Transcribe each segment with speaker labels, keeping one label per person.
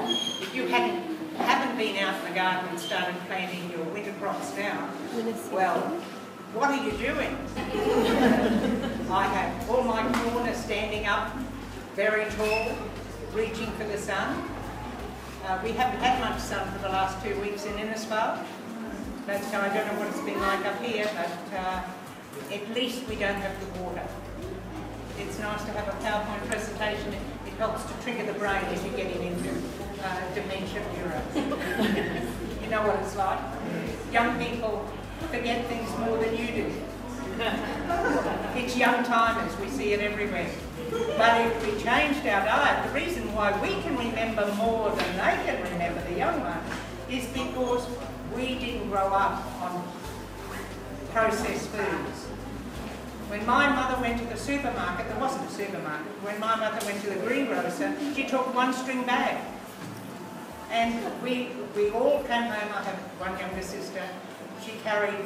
Speaker 1: If you haven't been out in the garden and started planting your winter crops now, well, what are you doing? I have all my corn standing up, very tall, reaching for the sun. We haven't had much sun for the last 2 weeks in Innisfail. That's how I don't know what it's been like up here, but at least we don't have the water. It's nice to have a PowerPoint presentation. It helps to trigger the brain as you're getting into dementia era. You know what it's like. Young people forget things more than you do. It's young timers, we see it everywhere. But if we changed our diet, the reason why we can remember more than they can remember, the young ones, is because we didn't grow up on processed foods. When my mother went to the supermarket, there wasn't a supermarket, when my mother went to the greengrocer, she took one string bag. And we all came home. I have one younger sister. She carried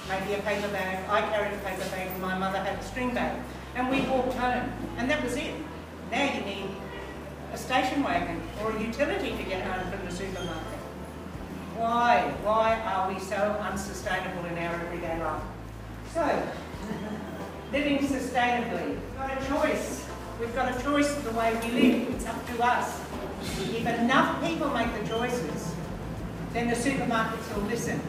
Speaker 1: maybe a paper bag, I carried a paper bag, and my mother had a string bag. And we walked home, and that was it. Now you need a station wagon or a utility to get home from the supermarket. Why? Why are we so unsustainable in our everyday life? So, living sustainably. We've got a choice. We've got a choice of the way we live. It's up to us. If enough people make the choices, then the supermarkets will listen.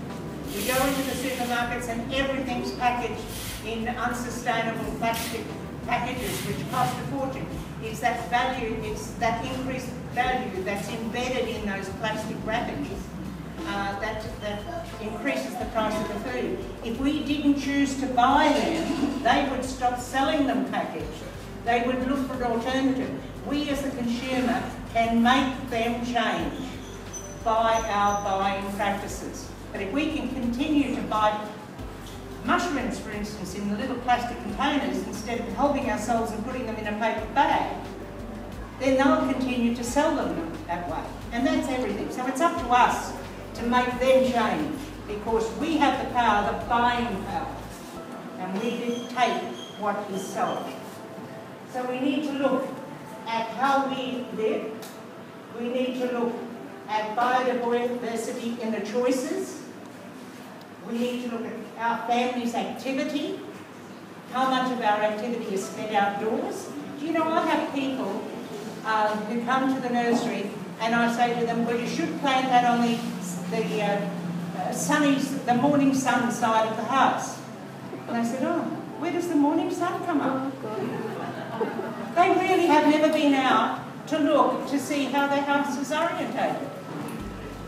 Speaker 1: We go into the supermarkets and everything's packaged in unsustainable plastic packages which cost a fortune. It's that value, it's that increased value that's embedded in those plastic wrappings that increases the price of the food. If we didn't choose to buy them, they would stop selling them packaged. They would look for an alternative. We as the consumer can make them change by our buying practices. But if we can continue to buy mushrooms, for instance, in the little plastic containers instead of helping ourselves and putting them in a paper bag, then they'll continue to sell them that way. And that's everything. So it's up to us to make them change because we have the power, the buying power, and we dictate what is sold. So we need to look at how we live. We need to look at biodiversity in the choices. We need to look at our family's activity, how much of our activity is spent outdoors. Do you know, I have people who come to the nursery and I say to them, well, you should plant that on the morning sun side of the house. And I said, oh, where does the morning sun come up? They really have never been out to look to see how their house is orientated.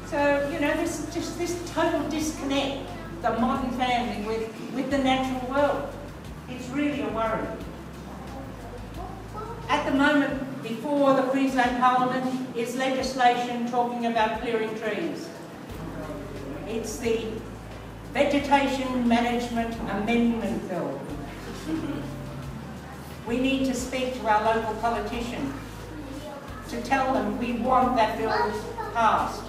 Speaker 1: So, you know, there's just this total disconnect, the modern family with the natural world. It's really a worry. At the moment, before the Queensland Parliament, is legislation talking about clearing trees. It's the Vegetation Management Amendment Bill. We need to speak to our local politician to tell them we want that bill passed.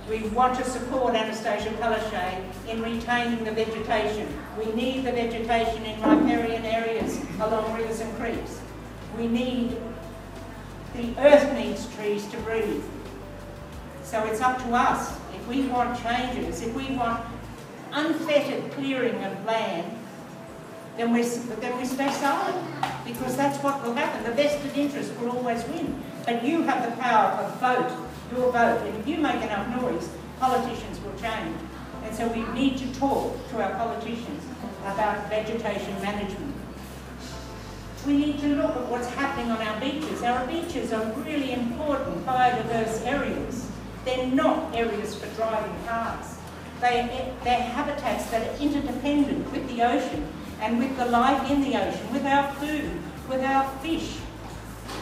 Speaker 1: We want to support Anastasia Palaszczuk in retaining the vegetation. We need the vegetation in riparian areas along rivers and creeks. The earth needs trees to breathe. So it's up to us. If we want changes, if we want unfettered clearing of land, then we stay silent, because that's what will happen. The vested interest will always win. But you have the power of vote, your vote. And if you make enough noise, politicians will change. And so we need to talk to our politicians about vegetation management. We need to look at what's happening on our beaches. Our beaches are really important biodiverse areas. They're not areas for driving cars. They're habitats that are interdependent with the ocean and with the life in the ocean, with our food, with our fish.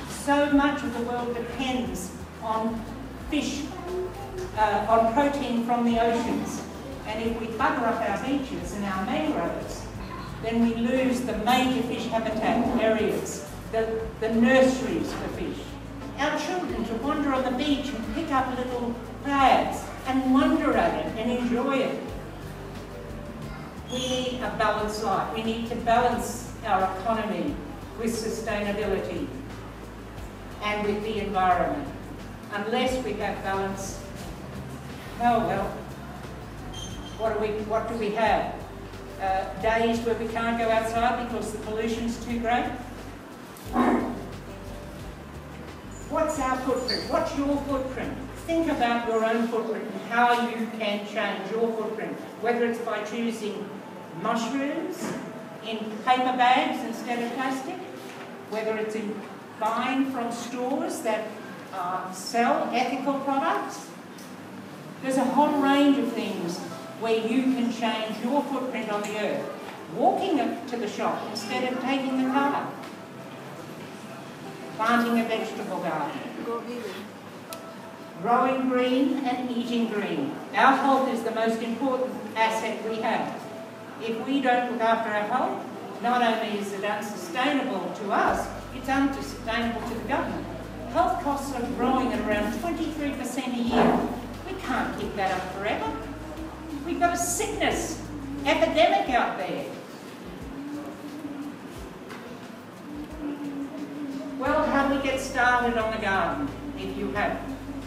Speaker 1: So much of the world depends on fish, on protein from the oceans. And if we bugger up our beaches and our mangroves, then we lose the major fish habitat areas, the nurseries for fish. Our children to wander on the beach and pick up little crabs and wonder at it and enjoy it. We need a balanced life. We need to balance our economy with sustainability and with the environment. unless we have balance, oh well, what do we have? Days where we can't go outside because the pollution's too great? What's our footprint? What's your footprint? Think about your own footprint and how you can change your footprint, whether it's by choosing mushrooms in paper bags instead of plastic, whether it's in buying from stores that sell ethical products. There's a whole range of things where you can change your footprint on the earth. Walking to the shop instead of taking the car. Planting a vegetable garden. Growing green and eating green. Our health is the most important asset we have. If we don't look after our health, not only is it unsustainable to us, it's unsustainable to the government. Health costs are growing at around 23% a year. We can't keep that up forever. We've got a sickness epidemic out there. Well, how do we get started on the garden? If you have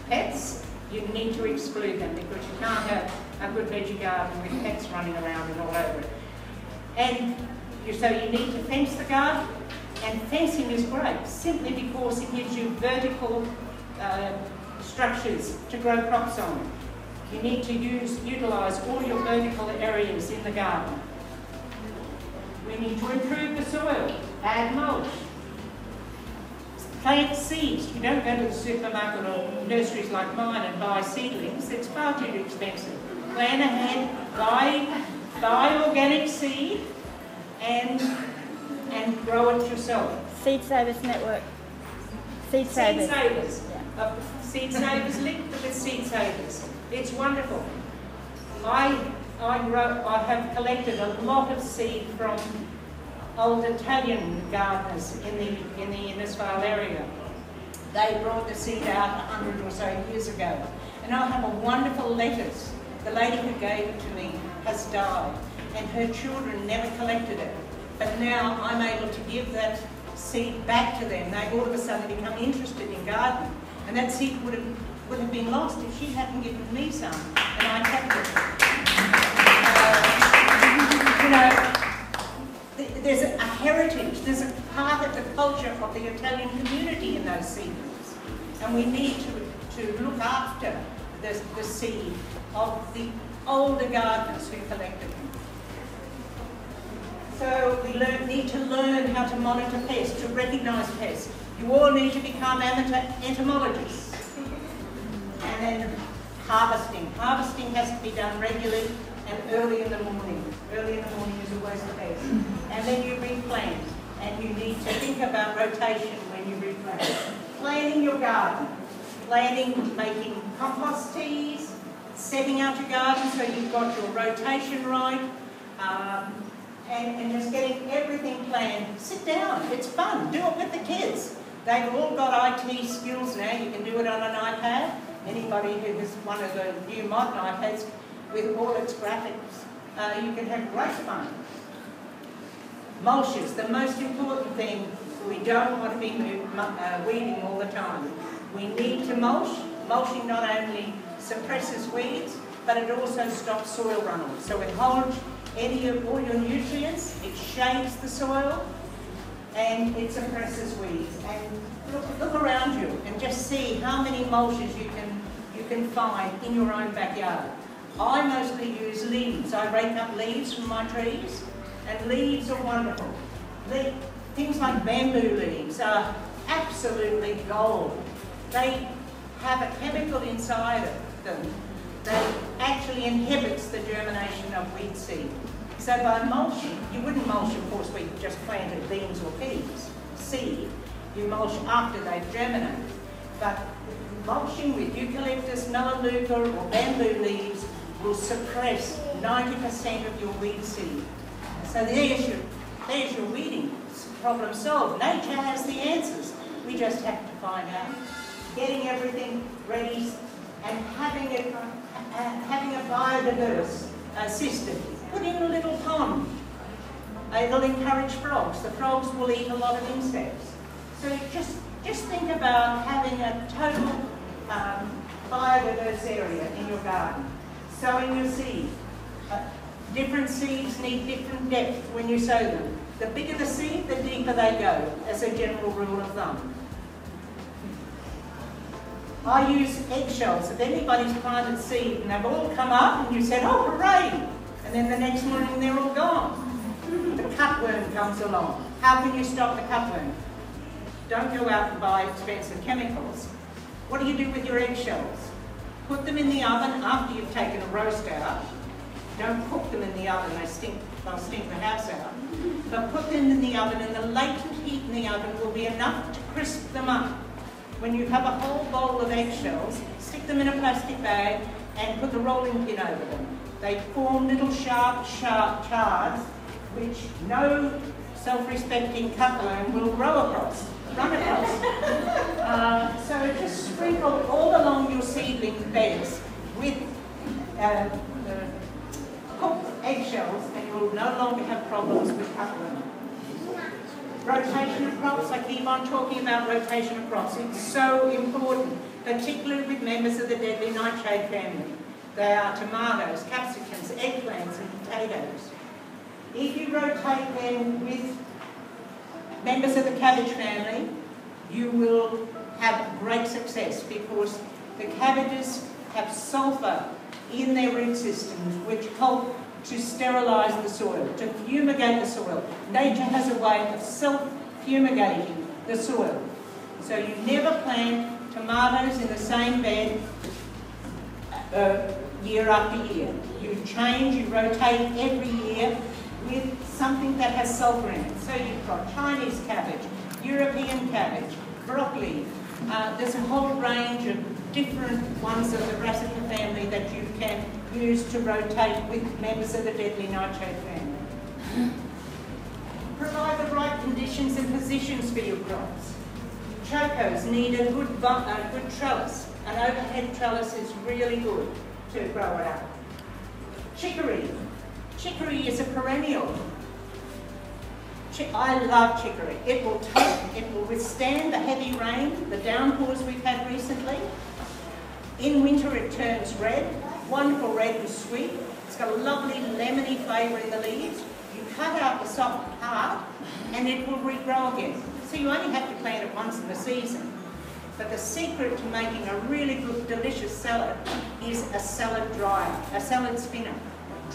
Speaker 1: pets, you need to exclude them because you can't have a good veggie garden with pets running around and all over it. And so you need to fence the garden, and fencing is great simply because it gives you vertical structures to grow crops on. You need to utilise all your vertical areas in the garden. We need to improve the soil, add mulch. Plant seeds. You don't go to the supermarket or nurseries like mine and buy seedlings. It's far too expensive. Plan ahead, buy organic seed and grow it yourself.
Speaker 2: Seed Savers Network. Seed Savers.
Speaker 1: Seed Savers. Yeah. Seed Savers linked with Seed Savers. It's wonderful. I have collected a lot of seed from old Italian gardeners in the Innisfail area. They brought the seed out 100 or so years ago. And I have a wonderful lettuce. The lady who gave it to me has died, and her children never collected it. But now I'm able to give that seed back to them. They all of a sudden become interested in gardening. And that seed would have been lost if she hadn't given me some, and I kept it. There's a heritage, there's a part of the culture of the Italian community in those seedlings, and we need to look after the seed of the older gardeners who collected them. So we need to learn how to monitor pests, to recognise pests. You all need to become amateur entomologists. And then harvesting. Harvesting has to be done regularly and early in the morning. Early in the morning is always the best. And then you replant. And you need to think about rotation when you replant. Planning your garden. Planning, making compost teas, setting out your garden so you've got your rotation right, and just getting everything planned. Sit down, it's fun, do it with the kids. They've all got IT skills now. You can do it on an iPad. Anybody who has one of the new modern iPads with all its graphics, you can have great fun. Mulches, the most important thing. We don't want to be weeding all the time. We need to mulch. Mulching not only suppresses weeds, but it also stops soil runoff. So it holds all your nutrients, it shades the soil, and it suppresses weeds. And look around you and just see how many mulches you can find in your own backyard. I mostly use leaves. I rake up leaves from my trees, and leaves are wonderful. Things like bamboo leaves are absolutely gold. They have a chemical inside of them that actually inhibits the germination of wheat seed. So by mulching, you wouldn't mulch, of course, where you just planted beans or peas, seed. You mulch after they've germinated. But mulching with eucalyptus, melaleuca or bamboo leaves will suppress 90% of your weed seed. So there's your weeding problem solved. Nature has the answers. We just have to find out. Getting everything ready and having a biodiverse system. Put in a little pond. It'll encourage frogs. The frogs will eat a lot of insects. So just think about having a total biodiverse area in your garden. Sowing your seed. Different seeds need different depth when you sow them. The bigger the seed, the deeper they go, as a general rule of thumb. I use eggshells. If anybody's planted seed and they've all come up and you said, oh, hooray! And then the next morning they're all gone. The cutworm comes along. How can you stop the cutworm? Don't go out and buy expensive chemicals. What do you do with your eggshells? Put them in the oven after you've taken a roast out. Don't cook them in the oven, they'll stink the house out. But put them in the oven, and the latent heat in the oven will be enough to crisp them up. When you have a whole bowl of eggshells, stick them in a plastic bag and put the rolling pin over them. They form little sharp shards which no self-respecting cutworm will run across. So just sprinkle all along your seedling beds with cooked eggshells, and you will no longer have problems with cutworm. Rotation of crops, I keep on talking about rotation of crops. It's so important, particularly with members of the deadly nightshade family. They are tomatoes, capsicums, eggplants and potatoes. If you rotate them with members of the cabbage family, you will have great success, because the cabbages have sulphur in their root systems which help to sterilise the soil, to fumigate the soil. Nature has a way of self-fumigating the soil. So you never plant tomatoes in the same bed year after year. You change, you rotate every year with something that has sulphur in it. So you've got Chinese cabbage, European cabbage, broccoli. There's a whole range of different ones of the brassica family that you can use to rotate with members of the deadly nightshade family. Provide the right conditions and positions for your crops. Chocos need a good trellis. An overhead trellis is really good to grow it up. Chicory. Chicory is a perennial. I love chicory. It will withstand the heavy rain, the downpours we've had recently. In winter it turns red, wonderful red and sweet. It's got a lovely lemony flavour in the leaves. You cut out the soft part and it will regrow again. So you only have to plant it once in the season. But the secret to making a really good, delicious salad is a salad dryer, a salad spinner.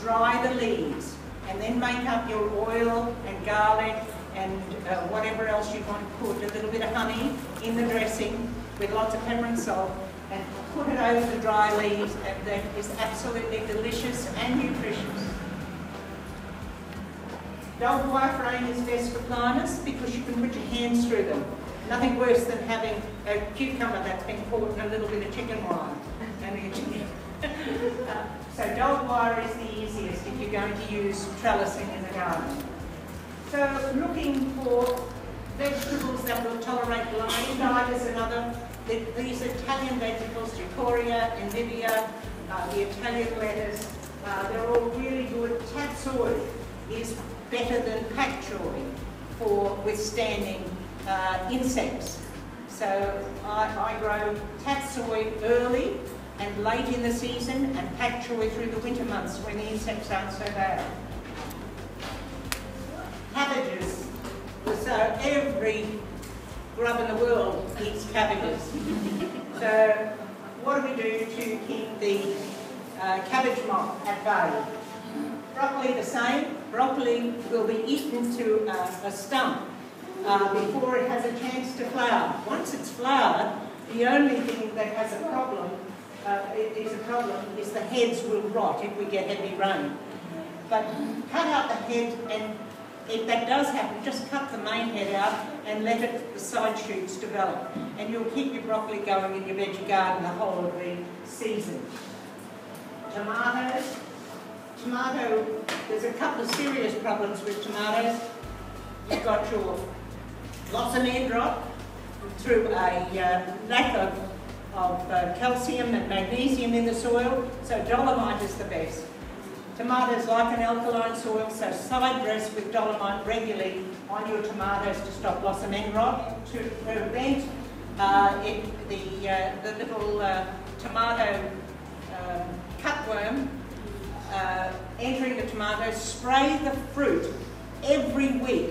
Speaker 1: Dry the leaves and then make up your oil and garlic and whatever else you want to put, a little bit of honey in the dressing with lots of pepper and salt, and put it over the dry leaves, and that is absolutely delicious and nutritious. Dog wire frame is best for planters because you can put your hands through them. Nothing worse than having a cucumber that's been caught in a little bit of chicken wire. So dog wire is the easiest if you're going to use trellising in the garden. So looking for vegetables that will tolerate light. Diet is another. These Italian vegetables, Cicoria, Endivia, the Italian lettuce, they're all really good. Tatsoi is better than pak choi for withstanding insects. So I grow tatsoi early and late in the season, and pak choi through the winter months when the insects aren't so bad. Cabbages. So every grub in the world eats cabbages. So what do we do to keep the cabbage moth at bay? Broccoli the same. Broccoli will be eaten to a stump before it has a chance to flower. Once it's flowered, the only thing that has a problem is the heads will rot if we get heavy rain. But cut out the head, and if that does happen, just cut the main head out and let the side shoots develop. And you'll keep your broccoli going in your veggie garden the whole of the season. Tomatoes. There's a couple of serious problems with tomatoes. You've got your blossom end rot through a lack of calcium and magnesium in the soil, so dolomite is the best. Tomatoes like an alkaline soil, so side dress with dolomite regularly on your tomatoes to stop blossom end rot, to prevent the little tomato cutworm entering the tomatoes, spray the fruit every week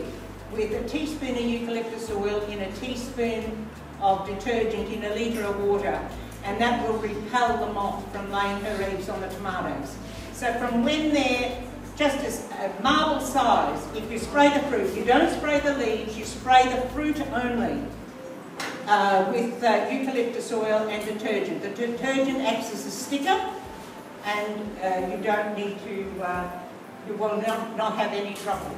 Speaker 1: with a teaspoon of eucalyptus oil in a teaspoon of detergent in a litre of water, and that will repel the moth from laying her eggs on the tomatoes. So from when they're just as marble size, if you spray the fruit, you don't spray the leaves, you spray the fruit only with eucalyptus oil and detergent. The detergent acts as a sticker, and you don't need to, you will not have any trouble.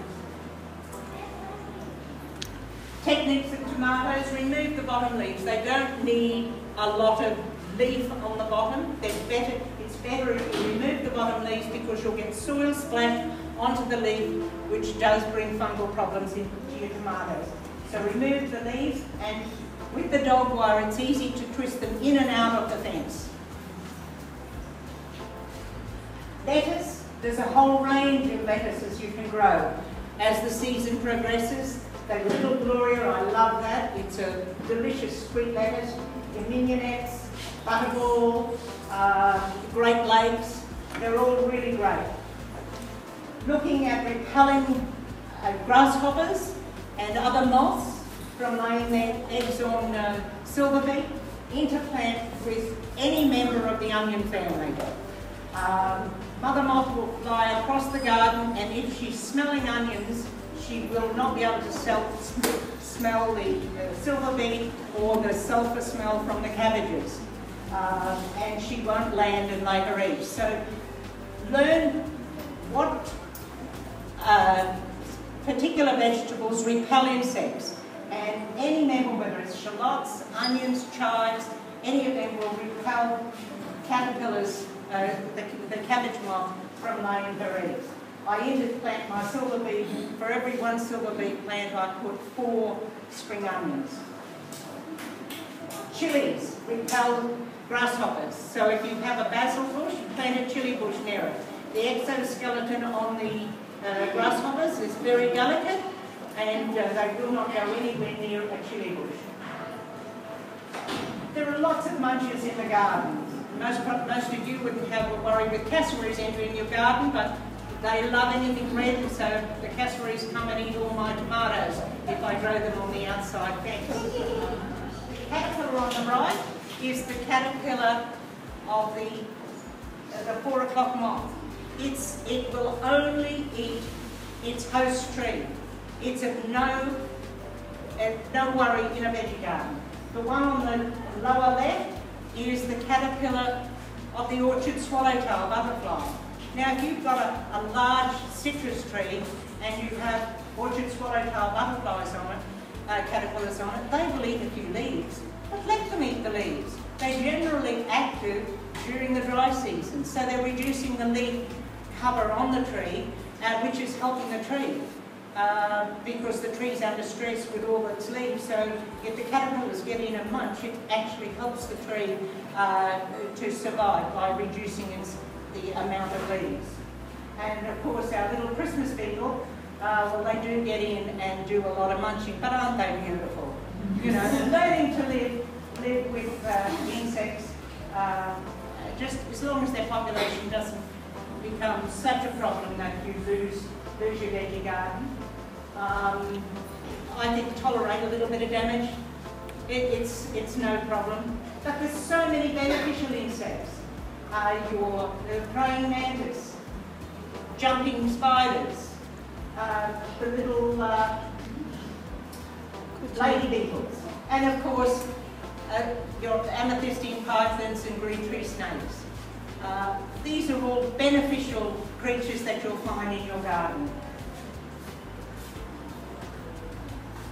Speaker 1: Techniques of tomatoes: remove the bottom leaves. They don't need a lot of leaf on the bottom. It's better if you remove the bottom leaves, because you'll get soil splashed onto the leaf, which does bring fungal problems into your tomatoes. So remove the leaves, and with the dog wire it's easy to twist them in and out of the fence. Lettuce, there's a whole range of lettuces you can grow as the season progresses. The Little Gloria, I love that. It's a delicious sweet lettuce. Your mignonettes, butterball, Great Lakes, they're all really great. Looking at repelling grasshoppers and other moths from laying their eggs on silver beet, interplant with any member of the onion family. Mother moth will fly across the garden, and if she's smelling onions, she will not be able to smell the silver beet or the sulphur smell from the cabbages. And she won't land and lay her eggs. So learn what particular vegetables repel insects. And any member, whether it's shallots, onions, chives, any of them will repel caterpillars, the cabbage moth, from laying her eggs. I interplant my silver beet. For every one silver beet plant, I put 4 spring onions. Chilies repel grasshoppers. So if you have a basil bush, plant a chili bush near it. The exoskeleton on the grasshoppers is very delicate, and they will not go anywhere near a chili bush. There are lots of munchers in the garden. Most of you wouldn't have a worry with cassowaries entering your garden, but they love anything red, so the cassowaries come and eat all my tomatoes if I grow them on the outside fence. The caterpillar on the right is the caterpillar of the 4 o'clock moth. It will only eat its host tree. It's of no worry in a veggie garden. The one on the lower left is the caterpillar of the orchard swallowtail butterfly. Now, if you've got a large citrus tree and you have orchard swallowtail butterflies on it, caterpillars on it, they will eat a few leaves, but let them eat the leaves. They're generally active during the dry season, so they're reducing the leaf cover on the tree, which is helping the tree, because the tree's under stress with all its leaves. So if the caterpillars get in and munch, it actually helps the tree to survive by reducing the amount of leaves. And of course our little Christmas beetle, well, they do get in and do a lot of munching, but aren't they beautiful? You know, learning to live with insects, just as long as their population doesn't become such a problem that you lose your veggie garden. I think tolerate a little bit of damage. It's no problem. But there's so many beneficial insects. Your praying mantis, jumping spiders, the little lady beetles, and of course your amethystine pythons and green tree snakes. These are all beneficial creatures that you'll find in your garden.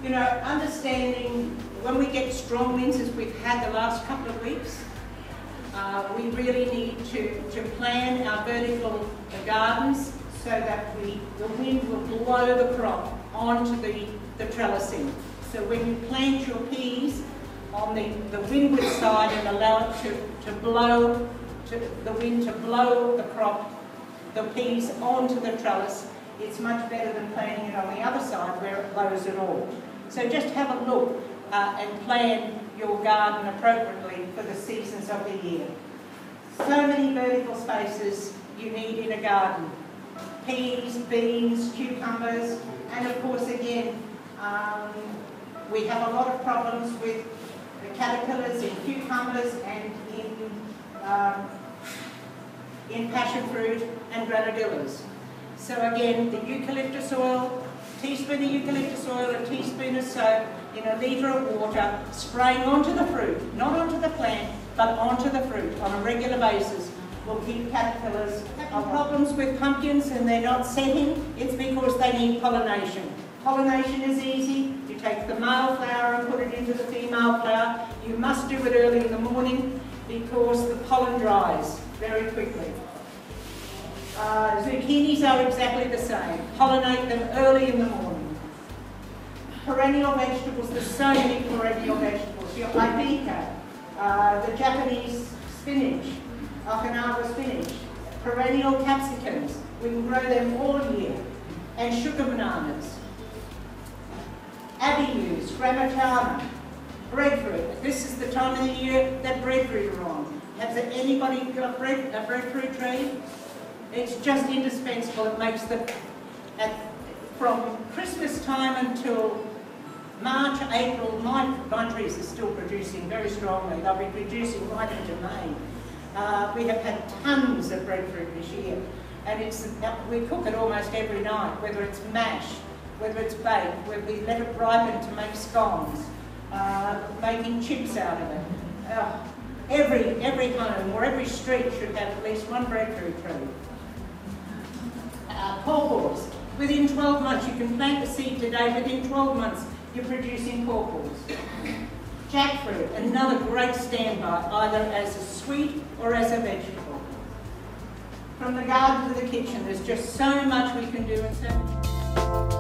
Speaker 1: You know, understanding when we get strong winds, as we've had the last couple of weeks, we really need to plan our vertical gardens so that the wind will blow the crop onto the trellising. So when you plant your peas on the windward side and allow it to blow, the wind to blow the crop, the peas onto the trellis, it's much better than planting it on the other side where it blows it all. So just have a look and plan your garden appropriately for the seasons of the year. So many vertical spaces you need in a garden. Peas, beans, cucumbers, and of course again, we have a lot of problems with the caterpillars in cucumbers and in passion fruit and granadillas. So again, the eucalyptus oil, teaspoon of eucalyptus oil, a teaspoon of soap in a litre of water, spraying onto the fruit, not onto the plant, but onto the fruit on a regular basis will keep caterpillars. Having problems with pumpkins and they're not setting, it's because they need pollination. Pollination is easy. You take the male flower and put it into the female flower. You must do it early in the morning because the pollen dries very quickly. Zucchinis are exactly the same. Pollinate them early in the morning. Perennial vegetables, there's so many perennial vegetables. Your ipica, the Japanese spinach, Okinawa spinach, perennial capsicums. We can grow them all year. And sugar bananas. Abius, grammatana, breadfruit. This is the time of the year that breadfruit are on. Has anybody got a breadfruit tree? It's just indispensable. It makes from Christmas time until March, April, my trees are still producing very strongly. They'll be producing right into May. We have had tons of breadfruit this year. And we cook it almost every night, whether it's mashed, whether it's baked, whether we let it ripen to make scones, making chips out of it. Every home or every street should have at least one breadfruit tree. Pawpaws. Within 12 months, you can plant the seed today, within 12 months you're producing pawpaws. Jackfruit, another great standby, either as a sweet or as a vegetable. From the garden to the kitchen, there's just so much we can do and so much.